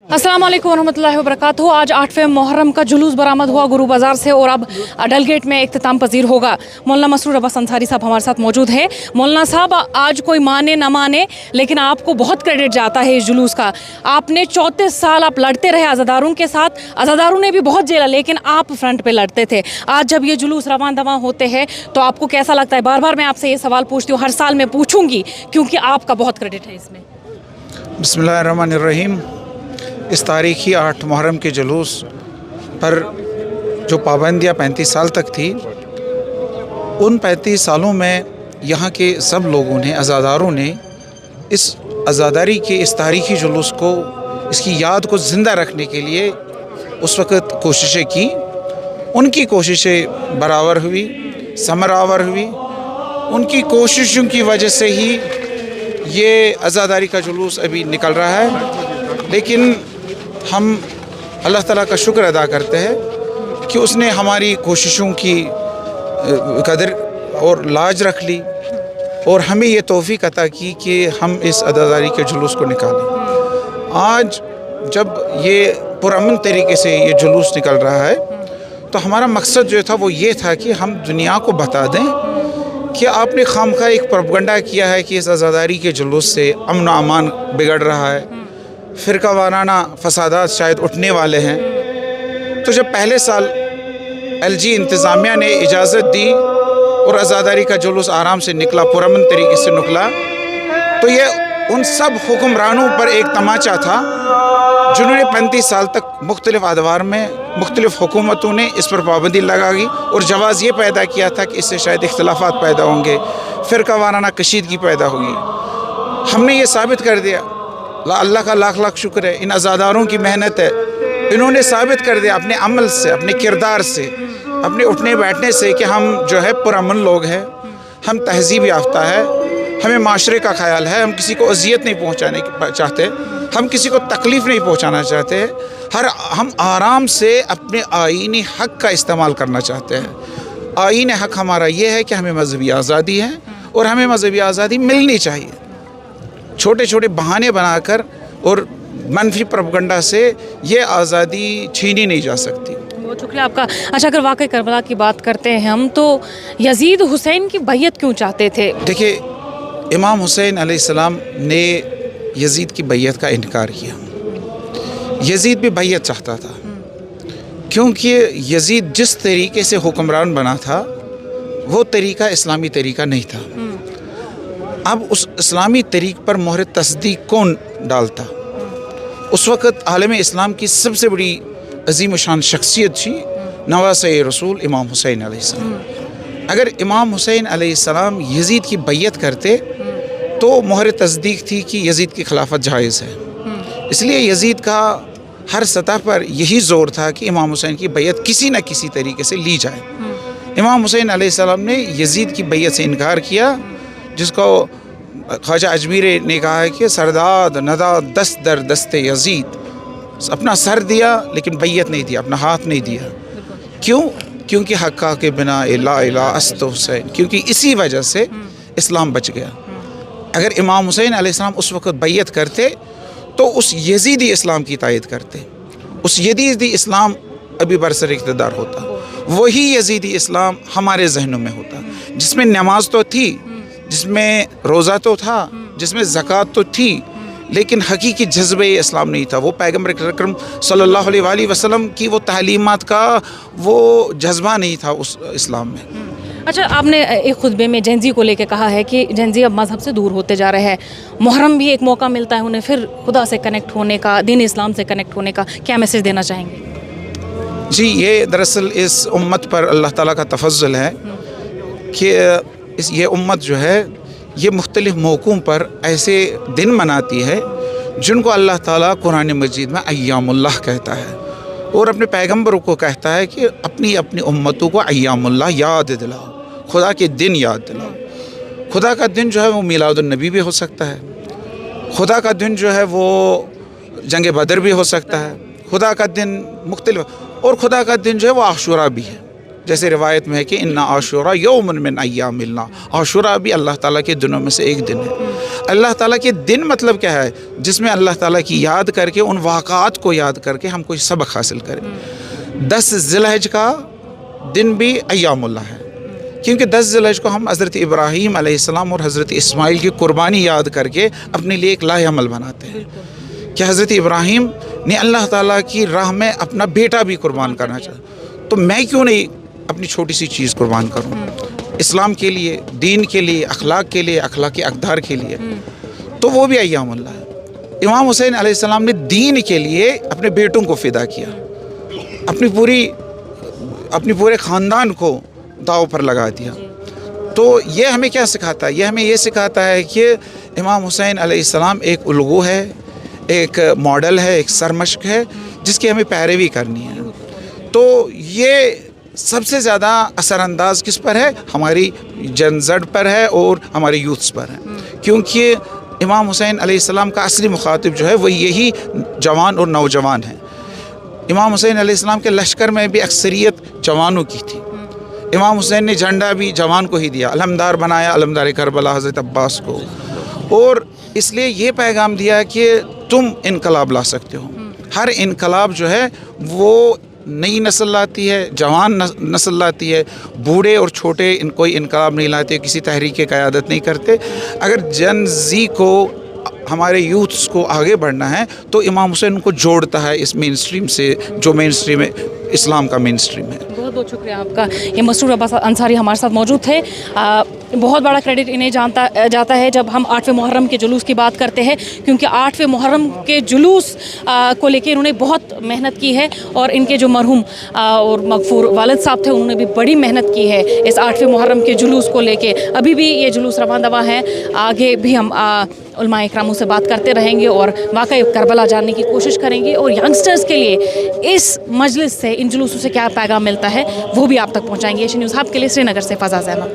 अस्सलाम वालेकुम रहमतुल्लाहि व बरकातहू। आज 8वें मुहर्रम का जुलूस बरामद हुआ गुरु बाज़ार से और अब डलगेट में इख्तिताम पजीर होगा। मौलाना मसरूर अब्बास अंसारी साहब हमारे साथ मौजूद है। मौलाना साहब, आज कोई माने ना माने लेकिन आपको बहुत क्रेडिट जाता है इस जुलूस का। आपने 34 साल आप लड़ते रहे अज़ादारों के साथ, अज़ादारों ने भी बहुत झेला लेकिन आप फ्रंट पे लड़ते थे। आज जब ये जुलूस रवां दवां होते हैं तो आपको कैसा लगता है? बार बार मैं आपसे ये सवाल पूछती हूँ, हर साल मैं पूछूंगी क्योंकि आपका बहुत क्रेडिट है इसमें। बिस्मिल्लाहिर्रहमानिर्रहीम। इस तारीखी 8 मुहर्रम के जुलूस पर जो पाबंदियाँ 35 साल तक थी, उन 35 सालों में यहाँ के सब लोगों ने, अज़ादारों ने इस अज़ादारी के इस तारीखी जुलूस को, इसकी याद को ज़िंदा रखने के लिए उस वक़्त कोशिशें की। उनकी कोशिशें बराबर हुई, समरावर हुई। उनकी कोशिशों की वजह से ही ये अज़ादारी का जुलूस अभी निकल रहा है। लेकिन हम अल्लाह ताला का शुक्र अदा करते हैं कि उसने हमारी कोशिशों की कदर और लाज रख ली और हमें ये तौफीक अता की कि हम इस अज़ादारी के जुलूस को निकालें। आज जब ये पुरअमन तरीके से ये जुलूस निकल रहा है तो हमारा मकसद जो था वो ये था कि हम दुनिया को बता दें कि आपने खामखा एक प्रोपगंडा किया है कि इस अज़ादारी के जुलूस से अमन व अमान बिगड़ रहा है, फ़िरका वाराना फसादात शायद उठने वाले हैं। तो जब पहले साल LG इंतज़ामिया ने इजाज़त दी और अज़ादारी का जुलूस आराम से निकला, पुरअमन तरीके से निकला, तो ये उन सब हुक्मरानों पर एक तमाचा था जिन्होंने 35 साल तक मुख्तलिफ़ अदवार में मुख्तलिफ़ हुकूमतों ने इस पर पाबंदी लगाई और जवाज़ ये पैदा किया था कि इससे शायद इख्तिलाफ़ात पैदा होंगे, फ़िरका वाराना कशीदगी पैदा होगी। हमने ये साबित कर दिया। अल्लाह का लाख लाख शुक्र है, इन अज़ादारों की मेहनत है। इन्होंने साबित कर दिया अपने अमल से, अपने किरदार से, अपने उठने बैठने से कि हम जो है पुरअमन लोग हैं, हम तहज़ीब याफ्ता है, हमें माशरे का ख्याल है, हम किसी को अजियत नहीं पहुँचाने चाहते, हम किसी को तकलीफ़ नहीं पहुँचाना चाहते, हम आराम से अपने आईनी हक़ का इस्तेमाल करना चाहते हैं। आईन हक़ हमारा ये है कि हमें मज़हबी आज़ादी है और हमें मज़हबी आज़ादी मिलनी चाहिए। छोटे छोटे बहाने बनाकर और मनफी प्रोपगंडा से ये आज़ादी छीनी नहीं जा सकती। बहुत शुक्रिया आपका। अच्छा, अगर वाकई करबला की बात करते हैं हम, तो यजीद हुसैन की बैयत क्यों चाहते थे? देखिए, इमाम हुसैन अलैहिस्सलाम ने यजीद की बैयत का इनकार किया। यजीद भी बैयत चाहता था क्योंकि यजीद जिस तरीके से हुक्मरान बना था वो तरीका इस्लामी तरीका नहीं था। अब उस इस्लामी तरीक़ पर मोहर तस्दीक कौन डालता? उस वक़्त आलम इस्लाम की सबसे बड़ी अजीम शान शख्सियत थी नवासे रसूल इमाम हुसैन अलैहिस्सलाम। अगर इमाम हुसैन अलैहिस्सलाम यजीद की बैयत करते तो मोहर तस्दीक थी कि यजीद की खिलाफत जायज़ है। इसलिए यजीद का हर सतह पर यही ज़ोर था कि इमाम हुसैन की बैयत किसी न किसी तरीके से ली जाए। इमाम हुसैन अलैहिस्सलाम ने यजीद की बैयत से इनकार किया, जिसको ख्वाजा अजमीरी ने कहा है कि सरदाद नदा दस्त दर दस्ते यजीद, अपना सर दिया लेकिन बैयत नहीं दिया, अपना हाथ नहीं दिया। क्यों? क्योंकि हक़ा के बिना ला इला अस्त हुसैन, क्योंकि इसी वजह से इस्लाम बच गया। अगर इमाम हुसैन अलैहिस्सलाम उस वक़्त बैयत करते तो उस यजीदी इस्लाम की तायद करते, उस यजीदी इस्लाम अभी बरसर इक़्तिदार होता, वही यजीदी इस्लाम हमारे जहनों में होता, जिसमें नमाज तो थी, जिसमें रोज़ा तो था, जिसमें ज़कात तो थी, लेकिन हकीकी जज्बे इस्लाम नहीं था। वो पैगम्बर अकरम सल्लल्लाहु अलैहि वसल्लम की वो तालीमात का वो जज्बा नहीं था उस इस्लाम में। अच्छा, आपने एक खुतबे में जेंजी को लेकर कहा है कि जेंजी अब मज़हब से दूर होते जा रहे हैं। मुहर्रम भी एक मौका मिलता है उन्हें फिर खुदा से कनेक्ट होने का, दीन इस्लाम से कनेक्ट होने का। क्या मैसेज देना चाहेंगे? जी, ये दरअसल इस उम्मत पर अल्लाह ताला का तफज़्ज़ुल है कि ये उम्मत जो है ये मुख्तलिफ़ मौक़ों पर ऐसे दिन मनाती है जिनको अल्लाह ताला कुरान मजीद में अय्यामुल्लाह कहता है और अपने पैगम्बरों को कहता है कि अपनी अपनी उम्मतों को अय्यामुल्लाह याद दिलाओ, खुदा के दिन याद दिलाओ। खुदा का दिन जो है वो मीलादुन नबी भी हो सकता है, खुदा का दिन जो है वो जंग बदर भी हो सकता है, खुदा का दिन मुख्तलिफ, और खुदा का दिन जो है वो आशूरा भी है। جیسے روایت میں ہے کہ اِنَّ عاشورا یوم من ایام اللہ، عاشورہ بھی اللہ تعالیٰ کے دنوں میں سے ایک دن ہے۔ اللہ تعالیٰ کے دن مطلب کیا ہے؟ جس میں اللہ تعالیٰ کی یاد کر کے، ان واقعات کو یاد کر کے ہم کوئی سبق حاصل کریں۔ 10 ذی الحج کا دن بھی ایام اللہ ہے، کیونکہ 10 ذی الحج کو ہم حضرت ابراہیم علیہ السلام اور حضرت اسماعیل کی قربانی یاد کر کے اپنے لیے ایک لائحہ عمل بناتے ہیں کہ حضرت ابراہیم نے اللہ تعالیٰ کی راہ میں اپنا بیٹا بھی قربان کرنا چاہا، تو میں کیوں نہیں اپنی چھوٹی سی چیز قربان کروں اسلام کے لیے، دین کے لیے، اخلاق کے لیے، اخلاقی اقدار کے لیے؟ تو وہ بھی ایام اللہ ہے۔ امام حسین علیہ السلام نے دین کے لیے اپنے بیٹوں کو فدا کیا، اپنی پورے خاندان کو داؤ پر لگا دیا۔ تو یہ ہمیں کیا سکھاتا ہے؟ یہ ہمیں یہ سکھاتا ہے کہ امام حسین علیہ السلام ایک الگو ہے، ایک ماڈل ہے، ایک سرمشق ہے جس کی ہمیں پیروی کرنی ہے۔ تو یہ سب سے زیادہ اثر انداز کس پر ہے؟ ہماری جن زڈ پر ہے اور ہمارے یوتھس پر ہے، کیونکہ امام حسین علیہ السلام کا اصلی مخاطب جو ہے وہ یہی جوان اور نوجوان ہیں۔ امام حسین علیہ السلام کے لشکر میں بھی اکثریت جوانوں کی تھی۔ امام حسین نے جھنڈا بھی جوان کو ہی دیا، علمدار بنایا علمدار کربلا حضرت عباس کو، اور اس لیے یہ پیغام دیا کہ تم انقلاب لا سکتے ہو۔ ہر انقلاب جو ہے وہ نئی نسل لاتی ہے، جوان نسل لاتی ہے، بوڑھے اور چھوٹے کوئی انقلاب نہیں لاتے، کسی تحریک قیادت نہیں کرتے۔ اگر جن زی کو، ہمارے یوتھس کو آگے بڑھنا ہے تو امام حسین ان کو جوڑتا ہے اس مین سٹریم سے، جو مین سٹریم ہے اسلام کا مین سٹریم ہے۔ بہت بہت شکریہ آپ کا۔ یہ مسرور عباس انصاری ہمارے ساتھ موجود تھے۔ بہت بڑا کریڈٹ انہیں جاتا ہے جب ہم 8ویں محرم کے جلوس کی بات کرتے ہیں، کیونکہ 8ویں محرم کے جلوس کو لے کے انہوں نے بہت محنت کی ہے، اور ان کے جو مرحوم اور مغفور والد صاحب تھے انہوں نے بھی بڑی محنت کی ہے اس 8ویں محرم کے جلوس کو لے کے۔ ابھی بھی یہ جلوس رواں دواں ہے، آگے بھی ہم علماء اکراموں سے بات کرتے رہیں گے اور واقعی کربلا جاننے کی کوشش کریں گے، اور ینگسٹرز کے لیے اس مجلس سے، ان جلوسوں سے کیا پیغام ملتا ہے وہ بھی آپ تک پہنچائیں گے۔ ایشین نیوز ہب کے لیے سری نگر سے فضا احمد۔